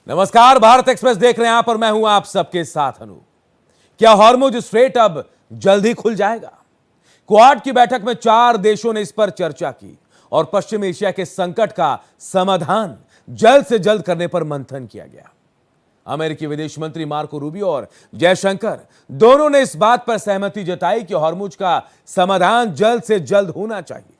नमस्कार, भारत एक्सप्रेस देख रहे हैं आप और मैं हूं आप सबके साथ अनु। क्या हॉर्मुज स्ट्रेट अब जल्द ही खुल जाएगा? क्वाड की बैठक में 4 देशों ने इस पर चर्चा की और पश्चिम एशिया के संकट का समाधान जल्द से जल्द करने पर मंथन किया गया। अमेरिकी विदेश मंत्री मार्को रूबियो और जयशंकर दोनों ने इस बात पर सहमति जताई कि हॉर्मुज का समाधान जल्द से जल्द होना चाहिए,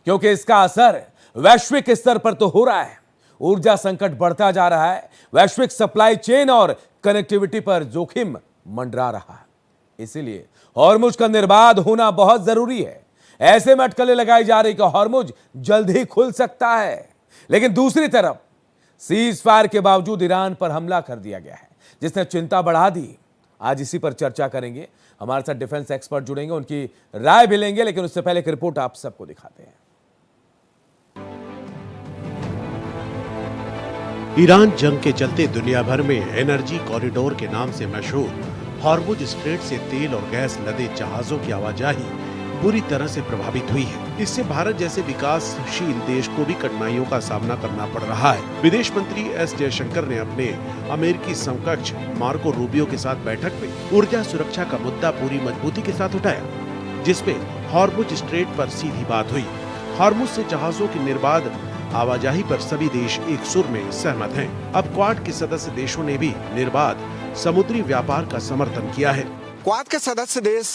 क्योंकि इसका असर वैश्विक स्तर पर तो हो रहा है। ऊर्जा संकट बढ़ता जा रहा है, वैश्विक सप्लाई चेन और कनेक्टिविटी पर जोखिम मंडरा रहा है। इसीलिए हॉर्मुज का निर्बाध होना बहुत जरूरी है। ऐसे में अटकलें लगाई जा रही कि हॉर्मुज जल्द ही खुल सकता है, लेकिन दूसरी तरफ सीज फायर के बावजूद ईरान पर हमला कर दिया गया है, जिसने चिंता बढ़ा दी। आज इसी पर चर्चा करेंगे। हमारे साथ डिफेंस एक्सपर्ट जुड़ेंगे, उनकी राय भी लेंगे, लेकिन उससे पहले एक रिपोर्ट आप सबको दिखाते हैं। ईरान जंग के चलते दुनिया भर में एनर्जी कॉरिडोर के नाम से मशहूर हॉर्मुज स्ट्रेट से तेल और गैस लदे जहाजों की आवाजाही बुरी तरह से प्रभावित हुई है। इससे भारत जैसे विकासशील देश को भी कठिनाइयों का सामना करना पड़ रहा है। विदेश मंत्री एस जयशंकर ने अपने अमेरिकी समकक्ष मार्को रूबियो के साथ बैठक में ऊर्जा सुरक्षा का मुद्दा पूरी मजबूती के साथ उठाया, जिसमें हॉर्मुज स्ट्रेट पर सीधी बात हुई। हॉर्मुज से जहाजों की निर्बाध आवाजाही पर सभी देश एक सुर में सहमत हैं। अब क्वाड के सदस्य देशों ने भी निर्बाध समुद्री व्यापार का समर्थन किया है। क्वाड के सदस्य देश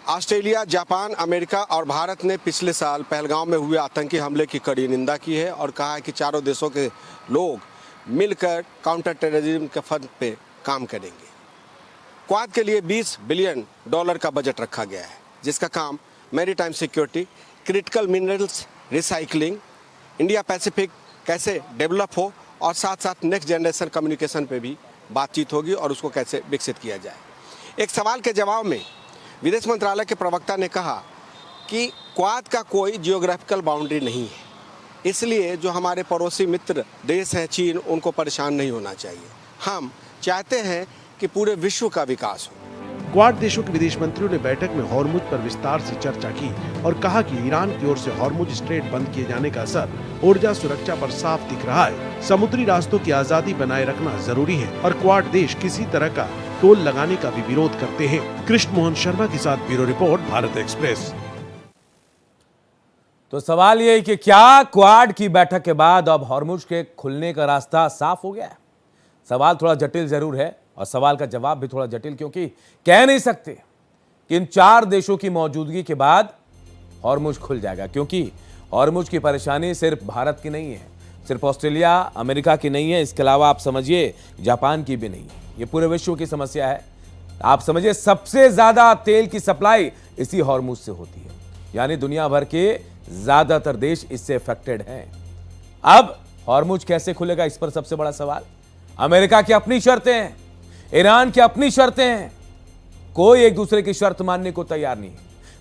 ऑस्ट्रेलिया, जापान, अमेरिका और भारत ने पिछले साल पहलगाम में हुए आतंकी हमले की कड़ी निंदा की है और कहा है कि चारों देशों के लोग मिलकर काउंटर टेररिज्म के फंड पे काम करेंगे। क्वाड के लिए $20 बिलियन का बजट रखा गया है, जिसका काम maritime security, critical minerals recycling, India Pacific कैसे डेवलप हो और साथ साथ नेक्स्ट जनरेशन कम्युनिकेशन पे भी बातचीत होगी और उसको कैसे विकसित किया जाए। एक सवाल के जवाब में विदेश मंत्रालय के प्रवक्ता ने कहा कि क्वाड का कोई जियोग्राफिकल बाउंड्री नहीं है, इसलिए जो हमारे पड़ोसी मित्र देश हैं चीन, उनको परेशान नहीं होना चाहिए। हम चाहते हैं कि पूरे विश्व का विकास हो। क्वाड देशों के विदेश मंत्रियों ने बैठक में हॉर्मुज पर विस्तार से चर्चा की और कहा कि ईरान की ओर से हॉर्मुज स्ट्रेट बंद किए जाने का असर ऊर्जा सुरक्षा पर साफ दिख रहा है। समुद्री रास्तों की आजादी बनाए रखना जरूरी है और क्वाड देश किसी तरह का टोल लगाने का भी विरोध करते हैं। कृष्ण मोहन शर्मा के साथ ब्यूरो रिपोर्ट, भारत एक्सप्रेस। तो सवाल ये है कि क्या क्वाड की बैठक के बाद अब हॉर्मुज के खुलने का रास्ता साफ हो गया है? सवाल थोड़ा जटिल जरूर है और सवाल का जवाब भी थोड़ा जटिल, क्योंकि कह नहीं सकते कि इन 4 देशों की मौजूदगी के बाद हॉर्मुज खुल जाएगा, क्योंकि हॉर्मुज की परेशानी सिर्फ भारत की नहीं है, सिर्फ ऑस्ट्रेलिया, अमेरिका की नहीं है, इसके अलावा आप समझिए जापान की भी नहीं है। ये पूरे विश्व की समस्या है। आप समझिए सबसे ज्यादा तेल की सप्लाई इसी हॉर्मुज से होती है, यानी दुनिया भर के ज्यादातर देश इससे अफेक्टेड हैं। अब हॉर्मुज कैसे खुलेगा, इस पर सबसे बड़ा सवाल। अमेरिका की अपनी शर्तें हैं, ईरान की अपनी शर्तें हैं, कोई एक दूसरे की शर्त मानने को तैयार नहीं है।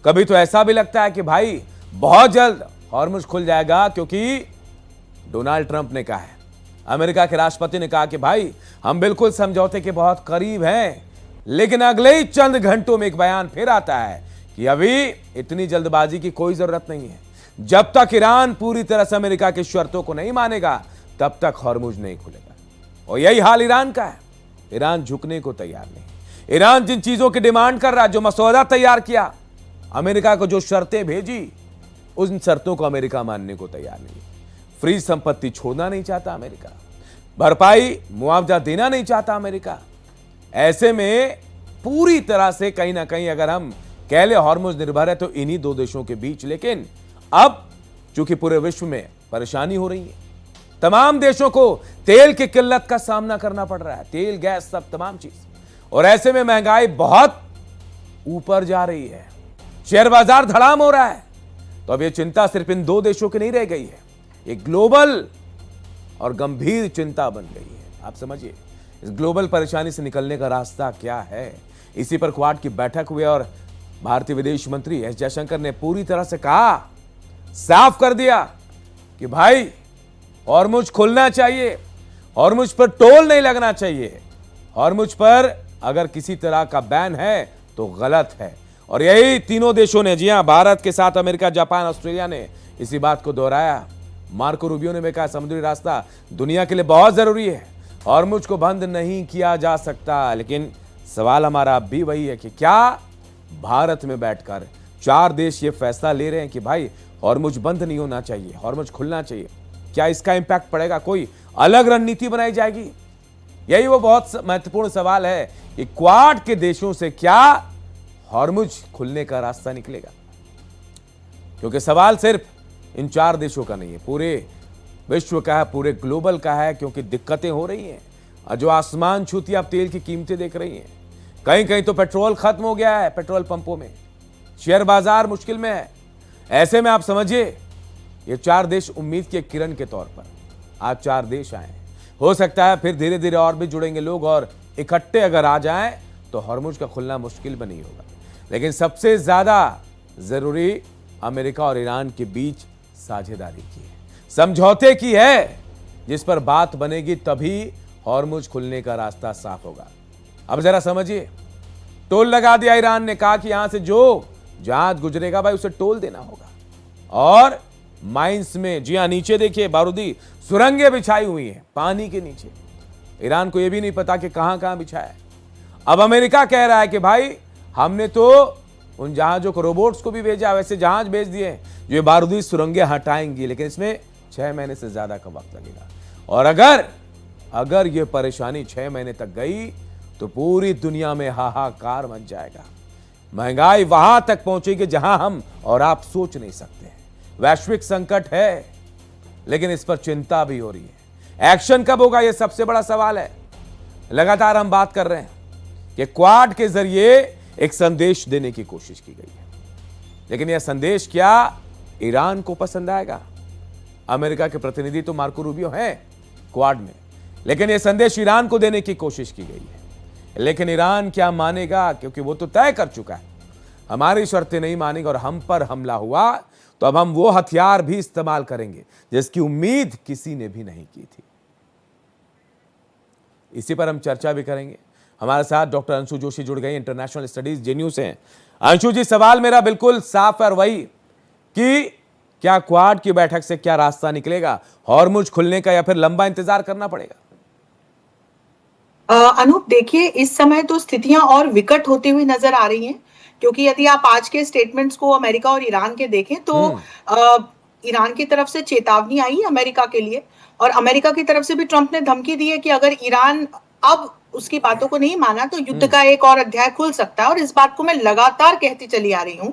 कभी तो ऐसा भी लगता है कि भाई बहुत जल्द हॉर्मुज खुल जाएगा, क्योंकि डोनाल्ड ट्रंप ने कहा है, अमेरिका के राष्ट्रपति ने कहा कि भाई हम बिल्कुल समझौते के बहुत करीब हैं, लेकिन अगले ही चंद घंटों में एक बयान फिर आता है कि अभी इतनी जल्दबाजी की कोई जरूरत नहीं है। जब तक ईरान पूरी तरह से अमेरिका की शर्तों को नहीं मानेगा, तब तक हॉर्मुज नहीं खुलेगा। और यही हाल ईरान का है। ईरान झुकने को तैयार नहीं। ईरान जिन चीजों की डिमांड कर रहा है, जो मसौदा तैयार किया, अमेरिका को जो शर्तें भेजी, उन शर्तों को अमेरिका मानने को तैयार नहीं। फ्री संपत्ति छोड़ना नहीं चाहता अमेरिका, भरपाई मुआवजा देना नहीं चाहता अमेरिका। ऐसे में पूरी तरह से कहीं ना कहीं अगर हम कह ले हॉर्मुज निर्भर है तो इन्हीं 2 देशों के बीच। लेकिन अब चूंकि पूरे विश्व में परेशानी हो रही है, तमाम देशों को तेल की किल्लत का सामना करना पड़ रहा है, तेल, गैस, सब तमाम चीज, और ऐसे में महंगाई बहुत ऊपर जा रही है, शेयर बाजार धड़ाम हो रहा है। तो अब यह चिंता सिर्फ इन 2 देशों की नहीं रह गई है, एक ग्लोबल और गंभीर चिंता बन गई है। आप समझिए इस ग्लोबल परेशानी से निकलने का रास्ता क्या है। इसी पर क्वाड की बैठक हुई और भारतीय विदेश मंत्री एस जयशंकर ने पूरी तरह से कहा, साफ कर दिया कि भाई हॉर्मुज खुलना चाहिए, हॉर्मुज पर टोल नहीं लगना चाहिए, हॉर्मुज पर अगर किसी तरह का बैन है तो गलत है। और यही तीनों देशों ने, जी हां, भारत के साथ अमेरिका, जापान, ऑस्ट्रेलिया ने इसी बात को दोहराया। मार्को रूबियो ने भी कहा समुद्री रास्ता दुनिया के लिए बहुत जरूरी है हॉर्मुज को बंद नहीं किया जा सकता। लेकिन सवाल हमारा अब भी वही है कि क्या भारत में बैठकर 4 देश ये फैसला ले रहे हैं कि भाई हॉर्मुज बंद नहीं होना चाहिए, हॉर्मुज खुलना चाहिए, क्या इसका इंपैक्ट पड़ेगा? कोई अलग रणनीति बनाई जाएगी? यही वो बहुत महत्वपूर्ण सवाल है कि क्वाड के देशों से क्या हॉर्मुज खुलने का रास्ता निकलेगा? क्योंकि सवाल सिर्फ इन 4 देशों का नहीं है, पूरे विश्व का है, पूरे ग्लोबल का है, क्योंकि दिक्कतें हो रही हैं। और जो आसमान छूती आप तेल की कीमतें देख रही हैं, कहीं कहीं तो पेट्रोल खत्म हो गया है, पेट्रोल पंपों में शेयर बाजार मुश्किल में है। ऐसे में आप समझिए ये 4 देश उम्मीद की एक किरण के तौर पर आज 4 देश आए। हो सकता है फिर धीरे धीरे और भी जुड़ेंगे लोग, और इकट्ठे अगर आ जाएं तो हॉर्मुज का खुलना मुश्किल भी नहीं होगा। लेकिन सबसे ज्यादा जरूरी अमेरिका और ईरान के बीच साझेदारी की है, समझौते की है, जिस पर बात बनेगी तभी हॉर्मुज खुलने का रास्ता साफ होगा। अब जरा समझिए, टोल लगा दिया ईरान ने, कहा कि यहां से जो जहाज गुजरेगा भाई उसे टोल देना होगा। और माइंस में, जी हां, नीचे देखिए बारूदी सुरंगें बिछाई हुई हैं पानी के नीचे। ईरान को यह भी नहीं पता कि कहां कहां बिछाया है। अब अमेरिका कह रहा है कि भाई हमने तो उन जहाजों को, रोबोट्स को भी भेजा, वैसे जहाज भेज दिए जो ये बारूदी सुरंगें हटाएंगी, लेकिन इसमें 6 महीने से ज्यादा का वक्त लगेगा। और अगर ये परेशानी 6 महीने तक गई तो पूरी दुनिया में हाहाकार मच जाएगा। महंगाई वहां तक पहुंचेगी जहां हम और आप सोच नहीं सकते हैं। वैश्विक संकट है, लेकिन इस पर चिंता भी हो रही है। एक्शन कब होगा, यह सबसे बड़ा सवाल है। लगातार हम बात कर रहे हैं कि क्वाड के जरिए एक संदेश देने की कोशिश की गई है, लेकिन यह संदेश क्या ईरान को पसंद आएगा? अमेरिका के प्रतिनिधि तो मार्को रूबियो हैं क्वाड में, लेकिन यह संदेश ईरान को देने की कोशिश की गई है। लेकिन ईरान क्या मानेगा? क्योंकि वो तो तय कर चुका है हमारी शर्तें नहीं मानेगा और हम पर हमला हुआ तो अब हम वो हथियार भी इस्तेमाल करेंगे जिसकी उम्मीद किसी ने भी नहीं की थी। इसी पर हम चर्चा भी करेंगे। हमारे साथ डॉक्टर अंशु जोशी जुड़ गए, इंटरनेशनल स्टडीज जेएनयू से हैं। अंशु जी, सवाल मेरा बिल्कुल साफ है, वही कि क्या क्वाड की बैठक से क्या रास्ता निकलेगा, हॉर्मुज खुलने का, या फिर लंबा इंतजार करना पड़ेगा? अनूप, देखिए, इस समय तो स्थितियां और विकट होती हुई नजर आ रही हैं, क्योंकि यदि आप आज के स्टेटमेंट्स को अमेरिका और ईरान के देखें तो ईरान की तरफ से चेतावनी आई अमेरिका के लिए, और अमेरिका की तरफ से भी ट्रंप ने धमकी दी है कि अगर ईरान अब उसकी बातों को नहीं माना तो युद्ध का एक और अध्याय खुल सकता है। और इस बात को मैं लगातार कहती चली आ रही हूं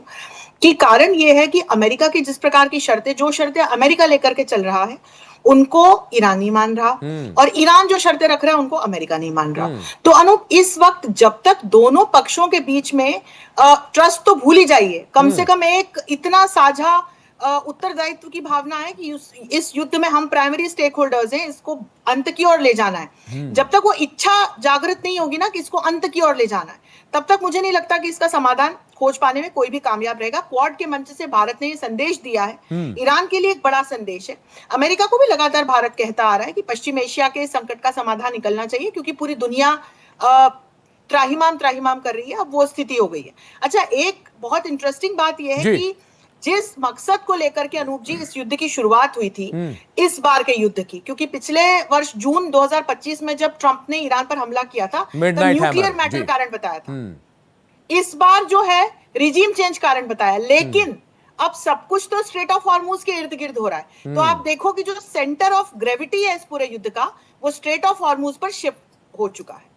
कि कारण यह है कि अमेरिका की जिस प्रकार की शर्तें, जो शर्तें अमेरिका लेकर के चल रहा है उनको ईरान नहीं मान रहा, और ईरान जो शर्तें रख रहा है उनको अमेरिका नहीं मान रहा। तो अनूप, इस वक्त जब तक दोनों पक्षों के बीच में ट्रस्ट तो भूल ही जाइए, कम से कम एक इतना साझा उत्तरदायित्व की भावना है कि इस युद्ध में हम प्राइमरी स्टेक होल्डर्स हैं, इसको अंत की ओर ले जाना है। जब तक वो इच्छा जागृत नहीं होगी ना कि इसको अंत की ओर ले जाना है, तब तक मुझे नहीं लगता कि इसका समाधान खोज पाने में कोई भी कामयाब रहेगा। क्वाड के मंच से भारत ने ये संदेश दिया है, ईरान के लिए एक बड़ा संदेश है। अमेरिका को भी लगातार भारत कहता आ रहा है कि पश्चिम एशिया के संकट का समाधान निकलना चाहिए, क्योंकि पूरी दुनिया त्राहिमाम कर रही है, अब वो स्थिति हो गई है। अच्छा, एक बहुत इंटरेस्टिंग बात यह है कि जिस मकसद को लेकर के अनूप जी इस युद्ध की शुरुआत हुई थी, इस बार के युद्ध की, क्योंकि पिछले वर्ष जून 2025 में जब ट्रंप ने ईरान पर हमला किया था तब न्यूक्लियर मैटर कारण बताया था। इस बार जो है रिजीम चेंज कारण बताया, लेकिन अब सब कुछ तो स्ट्रेट ऑफ हॉर्मुज के इर्द गिर्द हो रहा है। तो आप देखो कि जो सेंटर ऑफ ग्रेविटी है इस पूरे युद्ध का, वो स्ट्रेट ऑफ हॉर्मुज पर शिफ्ट हो चुका है।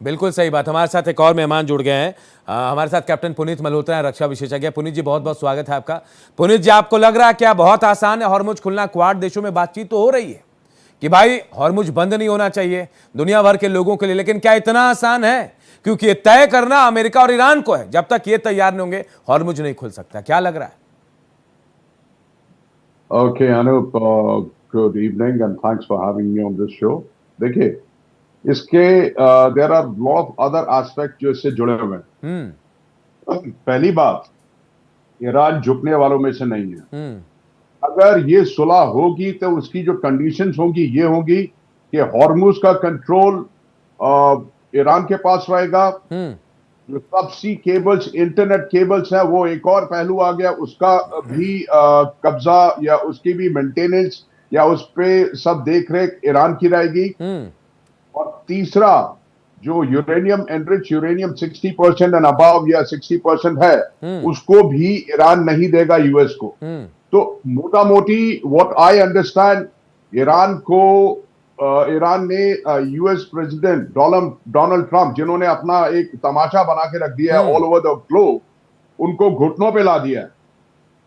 बिल्कुल सही बात। हमारे साथ एक और मेहमान जुड़ गए हैं, हमारे साथ कैप्टन पुनीत मल्होत्रा हैं, रक्षा विशेषज्ञ। पुनीत जी, बहुत बहुत स्वागत है आपका। पुनीत जी, आपको लग रहा है क्या बहुत आसान है हॉर्मुज खुलना? क्वाड देशों में बातचीत तो हो रही है कि भाई हॉर्मुज बंद नहीं होना चाहिए दुनिया भर के लोगों के लिए, लेकिन क्या इतना आसान है? क्योंकि ये तय करना अमेरिका और ईरान को है, जब तक ये तैयार नहीं होंगे हॉर्मुज नहीं खुल सकता। क्या लग रहा है? Okay Anoop, good evening and thanks for having me on this show. देखिए, इसके there are lot of other aspect जो इससे जुड़े हुए हैं। पहली बात, ईरान झुकने वालों में से नहीं है। अगर ये सुलह होगी तो उसकी जो कंडीशंस होंगी ये होंगी कि हॉर्मुज का कंट्रोल ईरान के पास रहेगा। जो सबसी केबल्स, इंटरनेट केबल्स है, वो एक और पहलू आ गया, उसका भी कब्जा या उसकी भी मेंटेनेंस या उस पे सब देख रेख ईरान की रहेगी। और तीसरा जो uranium enrich uranium 60% and above या 60% है, उसको भी ईरान नहीं देगा यूएस को। तो मोटा मोटी व्हाट आई अंडरस्टैंड, ईरान ने यूएस प्रेसिडेंट डोनाल्ड ट्रंप, जिन्होंने अपना एक तमाशा बना के रख दिया है ऑल ओवर द ग्लोब, उनको घुटनों पे ला दिया है।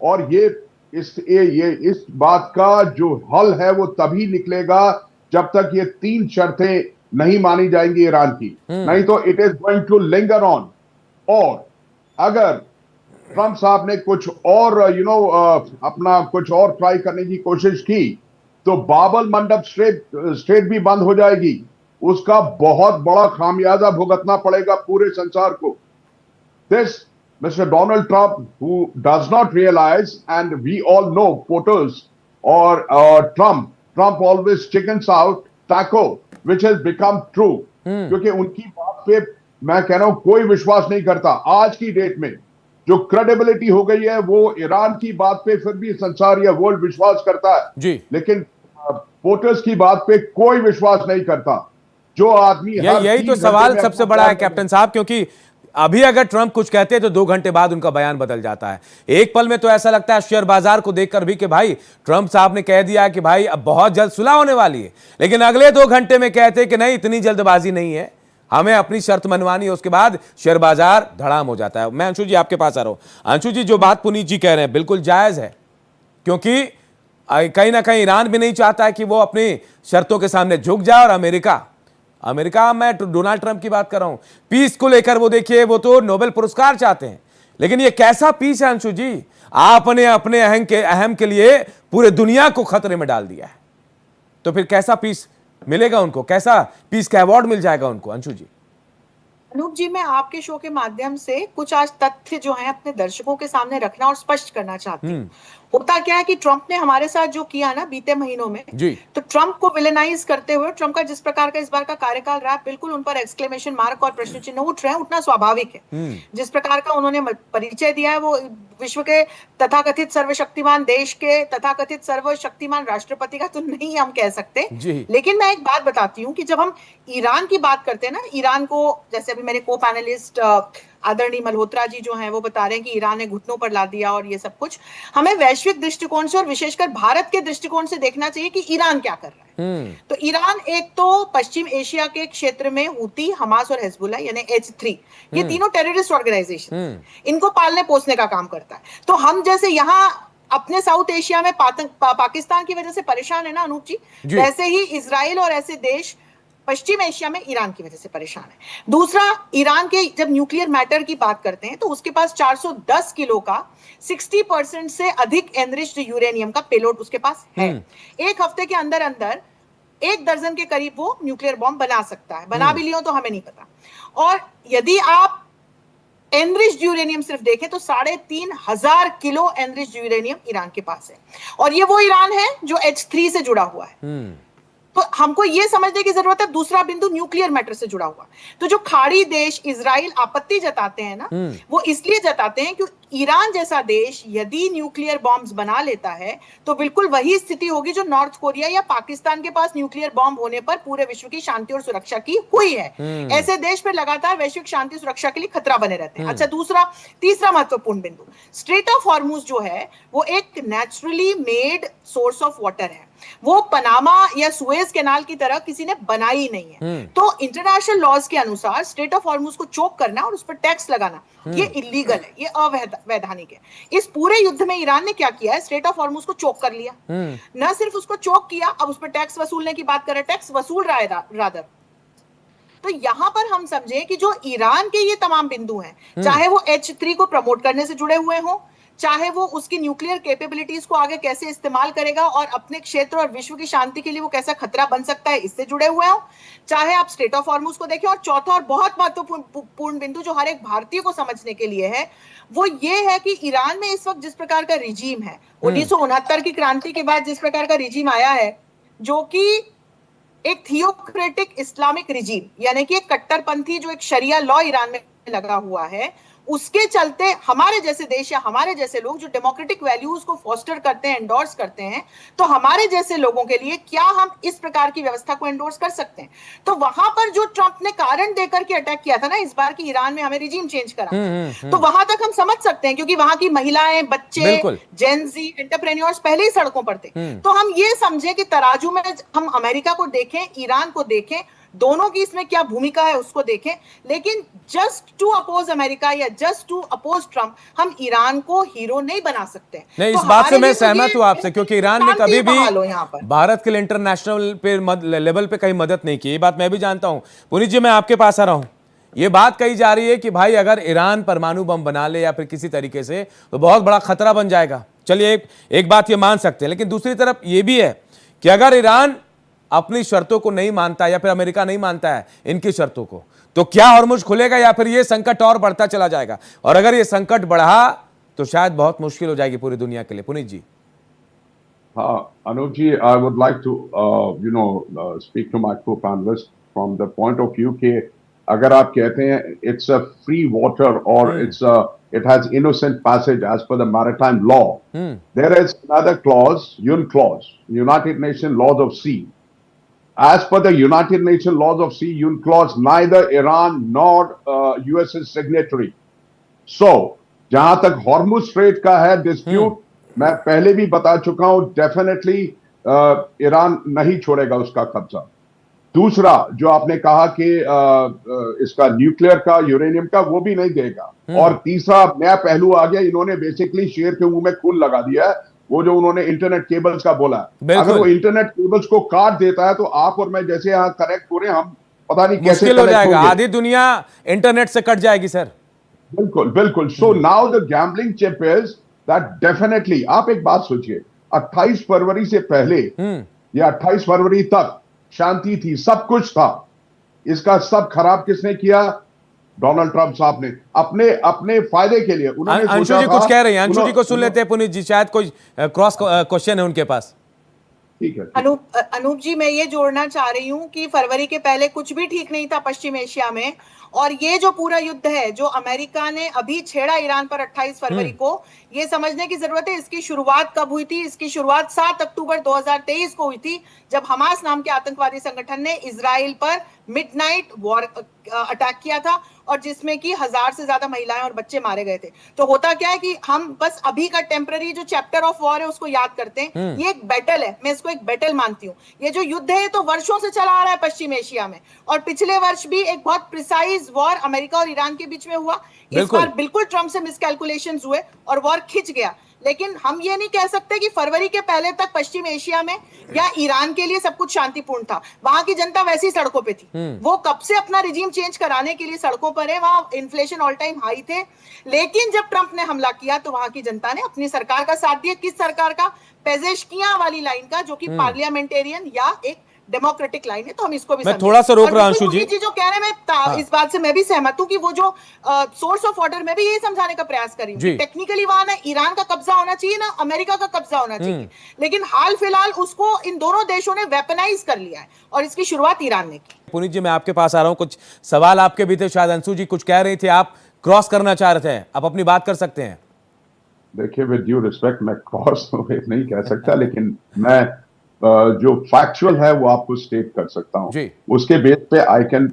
और ये इस बात का जो हल है वो तभी निकलेगा जब तक ये 3 शर्तें नहीं मानी जाएंगी ईरान की, नहीं तो it is going to linger on. और अगर ट्रंप साहब ने कुछ और अपना कुछ और ट्राई करने की कोशिश की तो बाबल मंडप स्ट्रेट भी बंद हो जाएगी। उसका बहुत बड़ा खामियाजा भुगतना पड़ेगा पूरे संसार को। This Mr. Donald Trump, who does not realize, and we all know voters or Trump always chickens out taco, which has become true. क्योंकि उनकी बात पे मैं कह रहा हूं कोई विश्वास नहीं करता। आज की डेट में जो क्रेडिबिलिटी हो गई है वो ईरान की बात पे फिर भी संसार या वर्ल्ड विश्वास करता है जी, लेकिन वोटर्स की बात पे कोई विश्वास नहीं करता। जो आदमी यही तो सवाल सबसे बड़ा है कैप्टन साहब, क्योंकि अभी अगर ट्रंप कुछ कहते हैं तो 2 घंटे बाद उनका बयान बदल जाता है। एक पल में तो ऐसा लगता है शेयर बाजार को देखकर भी कि भाई ट्रंप साहब ने कह दिया कि भाई अब बहुत जल्द सुलह होने वाली है, लेकिन अगले 2 घंटे में कहते हैं कि नहीं, इतनी जल्दबाजी नहीं है, हमें अपनी शर्त मनवानी है। उसके बाद शेयर बाजार धड़ाम हो जाता है। मैं अंशु जी आपके पास आ रहा हूं। अंशु जी, जो बात पुनीत जी कह रहे हैं बिल्कुल जायज है, क्योंकि कहीं ना कहीं ईरान भी नहीं चाहता है कि वो अपनी शर्तों के सामने झुक जाए। और अमेरिका मैं डोनाल्ड ट्रंप की बात कर रहा हूं, पीस को लेकर वो देखिए वो तो नोबेल पुरस्कार चाहते हैं, लेकिन ये कैसा पीस है अंशु जी? आपने अपने अहम के लिए पूरे दुनिया को खतरे में डाल दिया है, तो फिर कैसा पीस मिलेगा उनको? कैसा पीस का अवार्ड मिल जाएगा उनको? अंशु जी। अनूप जी, मैं आपके शो के माध्यम से कुछ आज तथ्य जो है अपने दर्शकों के सामने रखना और स्पष्ट करना चाहती हूँ। होता क्या है कि ट्रंप ने हमारे साथ जो किया ना बीते महीनों में जी, तो ट्रंप को विलेनाइज करते हुए ट्रंप का जिस प्रकार का इस बार का कार्यकाल रहा, बिल्कुल उन पर एक्सक्लेमेशन मार्क और प्रश्न चिन्ह उठ रहे हैं, उठना स्वाभाविक है। जिस प्रकार का उन्होंने परिचय दिया है वो विश्व के तथाकथित सर्वशक्तिमान देश के तथाकथित सर्वशक्तिमान राष्ट्रपति का तो नहीं हम कह सकते। लेकिन मैं एक बात बताती हूँ कि जब हम ईरान की बात करते हैं ना, ईरान को जैसे अभी मेरे को पैनलिस्ट आदरणीय मल्होत्रा जी जो हैं वो बता रहे हैं कि ईरान ने घुटनों पर ला दिया और ये सब कुछ, हमें वैश्विक दृष्टिकोण से और विशेषकर भारत के दृष्टिकोण से देखना चाहिए कि ईरान क्या कर रहा है। तो ईरान एक तो पश्चिम एशिया के क्षेत्र में हूती, हमास और हिजबुल्लाह यानी H3, ये तीनों टेररिस्ट ऑर्गेनाइजेशन, इनको पालने पोसने का काम करता है। तो हम जैसे यहाँ अपने साउथ एशिया में पाकिस्तान की वजह से परेशान है ना अनूप जी, वैसे ही इजराइल और ऐसे देश पश्चिम एशिया में ईरान की वजह से परेशान है। दूसरा, ईरान के जब न्यूक्लियर मैटर की बात करते हैं तो उसके पास 410 किलो का 60% से अधिक एनरिच्ड यूरेनियम का पेलोड उसके पास है। एक हफ्ते के अंदर अंदर 1 दर्जन के करीब वो न्यूक्लियर बॉम्ब बना सकता है। बना भी लियो तो हमें नहीं पता। और यदि आप एनरिच्ड यूरेनियम सिर्फ देखें तो 3500 किलो एनरिच्ड यूरेनियम ईरान के पास है। और ये वो ईरान है जो H3 से जुड़ा हुआ है। तो हमको ये समझने की जरूरत है। दूसरा बिंदु न्यूक्लियर मैटर से जुड़ा हुआ। तो जो खाड़ी देश इजराइल आपत्ति जताते हैं ना, वो इसलिए जताते हैं कि ईरान जैसा देश यदि न्यूक्लियर बॉम्ब्स बना लेता है तो बिल्कुल वही स्थिति होगी जो नॉर्थ कोरिया या पाकिस्तान के पास न्यूक्लियर बॉम्ब होने पर पूरे विश्व की शांति और सुरक्षा की हुई है। ऐसे देश पर लगातार वैश्विक शांति सुरक्षा के लिए खतरा बने रहते हैं। अच्छा, तीसरा महत्वपूर्ण बिंदु, स्ट्रेट ऑफ हॉर्मुज जो है वो एक naturally made source of water है। वो पनामा या सुएज कैनाल की तरह किसी ने बनाई नहीं है। तो इंटरनेशनल लॉज के अनुसार स्ट्रेट ऑफ हॉर्मुज को चोक करना और उस पर टैक्स लगाना ये इलीगल है, ये अवैधानिक है। इस पूरे युद्ध में ईरान ने क्या किया है, स्ट्रेट ऑफ हॉर्मुज को चोक कर लिया। न सिर्फ उसको चोक किया, अब उस पर टैक्स वसूलने की बात कर रहे, टैक्स वसूल रहा है रादर। तो यहां पर हम समझे कि जो ईरान के ये तमाम बिंदु हैं, चाहे वो H3 को प्रमोट करने से जुड़े हुए हों, चाहे वो उसकी न्यूक्लियर कैपेबिलिटीज को आगे कैसे इस्तेमाल करेगा और अपने क्षेत्र और विश्व की शांति के लिए वो कैसा खतरा बन सकता है, इससे जुड़े हुए हो, चाहे आप स्ट्रेट ऑफ हॉर्मुज को देखें। और चौथा और बहुत महत्वपूर्ण बिंदु जो हर एक भारतीय को समझने के लिए है, वो ये है कि ईरान में इस वक्त जिस प्रकार का रिजीम है, 1969 की क्रांति के बाद जिस प्रकार का रिजीम आया है, जो कि एक थियोक्रेटिक इस्लामिक रिजीम, यानी कि एक कट्टरपंथी जो एक शरिया लॉ ईरान में लगा हुआ है, उसके चलते हमारे जैसे देश या हमारे जैसे लोग जो डेमोक्रेटिक वैल्यूज को फोस्टर करते हैं, एंडोर्स करते हैं, तो हमारे जैसे लोगों के लिए क्या हम इस प्रकार की व्यवस्था को एंडोर्स कर सकते हैं? तो वहां पर जो ट्रंप ने कारण देकर के अटैक किया था ना इस बार की ईरान में हमें रिजीम चेंज करा, तो वहां तक हम समझ सकते हैं, क्योंकि वहां की महिलाएं, बच्चे, जेन जी, एंटरप्रेन्योर्स पहले ही सड़कों पर थे। तो हम ये समझे कि तराजू में हम अमेरिका को देखें, ईरान को देखें, दोनों की इसमें क्या भूमिका है उसको देखें, लेकिन जस्ट टू अपोज अमेरिका या जस्ट टू अपोज ट्रंप हम ईरान को हीरो नहीं बना सकते। नहीं, तो इस बात से मैं तो सहमत हूं आपसे, क्योंकि ईरान ने कभी भी भारत के लिए इंटरनेशनल पे लेवल पे कहीं मदद नहीं की, ये बात मैं भी जानता हूं। पुनीत जी, मैं आपके पास आ रहा हूं। ये बात कही जा रही है कि भाई अगर ईरान परमाणु बम बना ले या फिर किसी तरीके से, तो बहुत बड़ा खतरा बन जाएगा। चलिए, एक बात ये मान सकते हैं, लेकिन दूसरी तरफ ये भी है कि अगर ईरान अपनी शर्तों को नहीं मानता या फिर अमेरिका नहीं मानता है इनकी शर्तों को, तो क्या हॉर्मुज खुलेगा या फिर ये संकट और बढ़ता चला जाएगा? और अगर ये संकट बढ़ा तो शायद बहुत मुश्किल हो जाएगी पूरी दुनिया के लिए। पुनीत जी। हाँ, Anoop ji, I would like to speak to my co-panelist from the point of view कि अगर आप कहते हैं इट्स अ फ्री वाटर और it has innocent passage as per the maritime law. There is another clause, UN clause, United Nations laws of sea. As per the United Nations laws of sea, UN clause, neither Iran nor US is signatory. So, जहां तक Hormuz strait का है dispute, मैं पहले भी बता चुका हूं, डेफिनेटली ईरान नहीं छोड़ेगा उसका कब्जा। दूसरा, जो आपने कहा कि इसका न्यूक्लियर का, यूरेनियम का, वो भी नहीं देगा। और तीसरा नया पहलू आ गया, इन्होंने बेसिकली शेर के मुंह में खून लगा दिया है। वो जो उन्होंने इंटरनेट केबल्स का बोला है, अगर वो इंटरनेट केबल्स को काट देता है तो आप और मैं जैसे यहाँ कनेक्ट हो रहे हैं, हम पता नहीं कैसे मुश्किल हो जाएगा, आधी दुनिया इंटरनेट से कट जाएगी सर। बिल्कुल बिल्कुल। So now the gambling chip is that definitely, आप एक बात सोचिए, 28 फरवरी से पहले या 28 फरवरी तक शांति थी, सब कुछ था। इसका सब खराब किसने किया? डोनाल्ड ट्रंप साहब ने, अपने अपने फायदे के लिए। उन्होंने अंशु जी कुछ कह रही हैं, अंशु जी को सुन लेते हैं पुनीत जी, शायद कोई क्रॉस क्वेश्चन है उनके पास। ठीक है। अनूप जी, मैं ये जोड़ना चाह रही हूँ कि फरवरी के पहले कुछ भी ठीक नहीं था पश्चिम एशिया में, और ये जो पूरा युद्ध है जो अमेरिका ने अभी छेड़ा ईरान पर 28 फरवरी को, ये समझने की जरूरत है इसकी शुरुआत कब हुई थी। इसकी शुरुआत 7 अक्टूबर 2023 को हुई थी, जब हमास नाम के आतंकवादी संगठन ने इजराइल पर मिडनाइट वॉर अटैक किया था, और जिसमें कि 1000 से ज्यादा महिलाएं और बच्चे मारे गए थे। तो होता क्या है कि हम बस अभी का टेम्पररी जो चैप्टर ऑफ वॉर है उसको याद करते हैं। ये एक बैटल है, मैं इसको एक बैटल मानती हूँ। ये जो युद्ध है तो वर्षों से चला आ रहा है पश्चिम एशिया में, और पिछले वर्ष भी एक बहुत प्रिसाइज वॉर अमेरिका और ईरान के बीच में हुआ। इस बार बिल्कुल ट्रंप से मिसकैलकुलेशंस हुए और वॉर खिंच गया। लेकिन हम ये नहीं कह सकते कि फरवरी के पहले तक पश्चिम एशिया में या ईरान के लिए सब कुछ शांतिपूर्ण था। वहां की जनता वैसी सड़कों पे थी, वो कब से अपना रिजीम चेंज कराने के लिए सड़कों पर है। वहां इन्फ्लेशन ऑल टाइम हाई थे, लेकिन जब ट्रंप ने हमला किया तो वहां की जनता ने अपनी सरकार का साथ दिया। किस सरकार का? पेजेश्कियां वाली लाइन का, जो कि पार्लियामेंटेरियन या एक डेमोक्रेटिक लाइन है। तो हम इसको भी मैं थोड़ा सा रोक रहा हूं अंशु जी, जो कह रहे हैं इस बात से मैं भी सहमत हूं कि वो जो सोर्स ऑफ ऑर्डर में भी यही समझाने का प्रयास कर रही हूं, टेक्निकली वहां ना ईरान का कब्जा होना चाहिए ना अमेरिका का कब्जा होना चाहिए, लेकिन हाल फिलहाल उसको इन दोनों देशों ने वेपनाइज कर लिया है, और इसकी शुरुआत ईरान ने की। पुनीत जी, मैं आपके पास आ रहा हूं, कुछ सवाल आपके भी थे, शायद अंशु जी कुछ कह रही थी, आप क्रॉस करना चाह रहे थे, आप अपनी बात कर सकते हैं। देखिए, विद ड्यू रिस्पेक्ट, मैं क्रॉस नहीं कह सकता, लेकिन मैं जो फैक्चुअल है वो आपको स्टेट कर सकता हूं। उसके बेस पे I can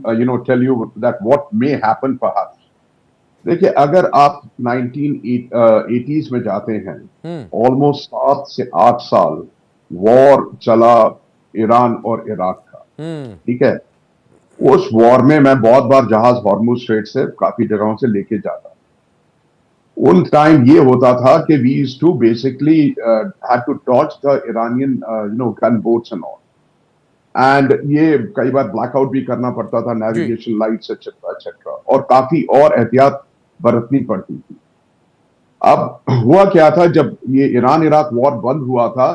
tell you that what may happen perhaps. देखिए, अगर आप 1980s में जाते हैं, ऑलमोस्ट 7 से 8 साल वॉर चला ईरान और इराक का, ठीक है। उस वॉर में मैं बहुत बार जहाज हॉर्मुज स्ट्रेट से काफी जगहों से लेके जाता। उन टाइम ये होता था कि we used to basically had to dodge the Iranian gunboats and all, and ये कई बार ब्लैकआउट भी करना पड़ता था, नेविगेशन लाइट्स एक्सेट्रा, और काफी और एहतियात बरतनी पड़ती थी। अब हुआ क्या था, जब ये ईरान इराक वॉर बंद हुआ था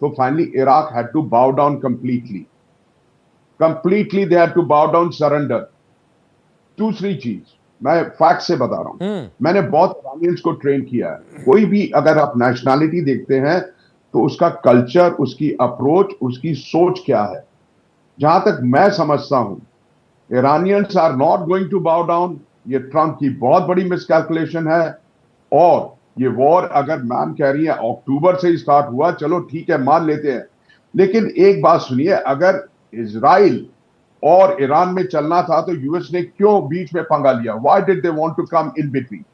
तो finally Iraq had to bow down completely they had to bow down, surrender. दूसरी चीज मैं फैक्ट से बता रहा हूं, मैंने बहुत इरानियंस को ट्रेन किया है। कोई भी अगर आप नेशनैलिटी देखते हैं तो उसका कल्चर, उसकी अप्रोच, उसकी सोच क्या है। जहां तक मैं समझता हूं, Iranians are not going to bow down, ये ट्रंप की बहुत बड़ी मिसकैलकुलेशन है। और ये वॉर अगर मैम कह रही है अक्टूबर से ही स्टार्ट हुआ, चलो ठीक है मान लेते हैं, लेकिन एक बात सुनिए, अगर इजराइल और ईरान में चलना था तो यूएस ने क्यों बीच में पंगा लिया? Why did they want to come in between?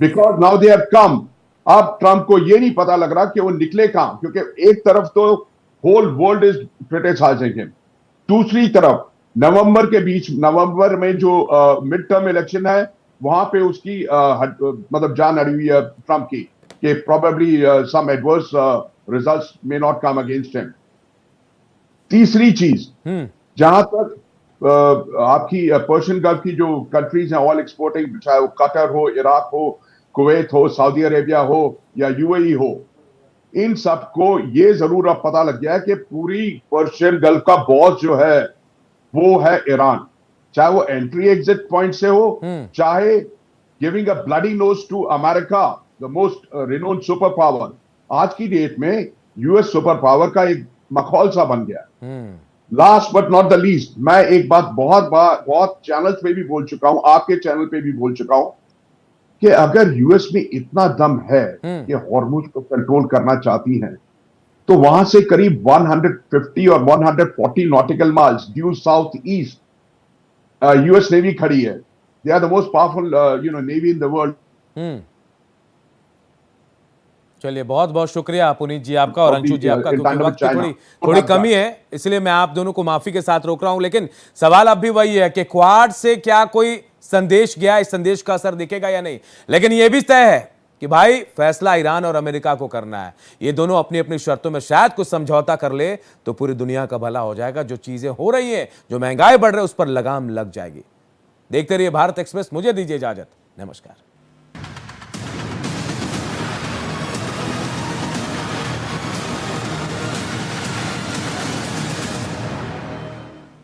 Because now they have come. अब ट्रंप को ये नहीं पता लग रहा कि वो निकले कहां, क्योंकि एक तरफ तो whole world is criticising him, दूसरी तरफ नवंबर में जो मिड टर्म इलेक्शन है वहां पे उसकी मतलब जान अड़ी हुई है ट्रंप की कि probably some adverse results may not come against him. तीसरी चीज, जहां तक आपकी पर्शियन गल्फ की जो कंट्रीज हैं ऑयल एक्सपोर्टिंग, चाहे वो कतर हो, इराक हो, कुवैत हो, सऊदी अरेबिया हो या यूएई हो, इन सबको ये जरूर अब पता लग गया है कि पूरी पर्शियन गल्फ का बॉस जो है वो है ईरान, चाहे वो एंट्री एग्जिट पॉइंट से हो, चाहे giving a bloody nose to America, the most renowned super power. आज की डेट में यूएस सुपर पावर का एक मखौल सा बन गया। Last but not the least, मैं एक बात बहुत चैनल्स पे भी बोल चुका हूं, आपके चैनल पे भी बोल चुका हूं कि अगर यूएस में इतना दम है कि हॉर्मुज को कंट्रोल करना चाहती हैं, तो वहां से करीब 150 और 140 nautical miles due south east US navy खड़ी है। They are the most powerful navy in the world. चलिए, बहुत बहुत शुक्रिया पुनीत जी आपका और अंशु जी आपका, क्योंकि वक्त की थोड़ी कमी है, इसलिए मैं आप दोनों को माफी के साथ रोक रहा हूं। लेकिन सवाल अब भी वही है कि क्वाड से क्या कोई संदेश गया, इस संदेश का असर दिखेगा या नहीं। लेकिन यह भी तय है कि भाई फैसला ईरान और अमेरिका को करना है। ये दोनों अपनी अपनी शर्तों में शायद कुछ समझौता कर ले तो पूरी दुनिया का भला हो जाएगा। जो चीजें हो रही हैं, जो महंगाई बढ़ रही है, उस पर लगाम लग जाएगी। देखते रहिए भारत एक्सप्रेस। मुझे दीजिए इजाजत, नमस्कार।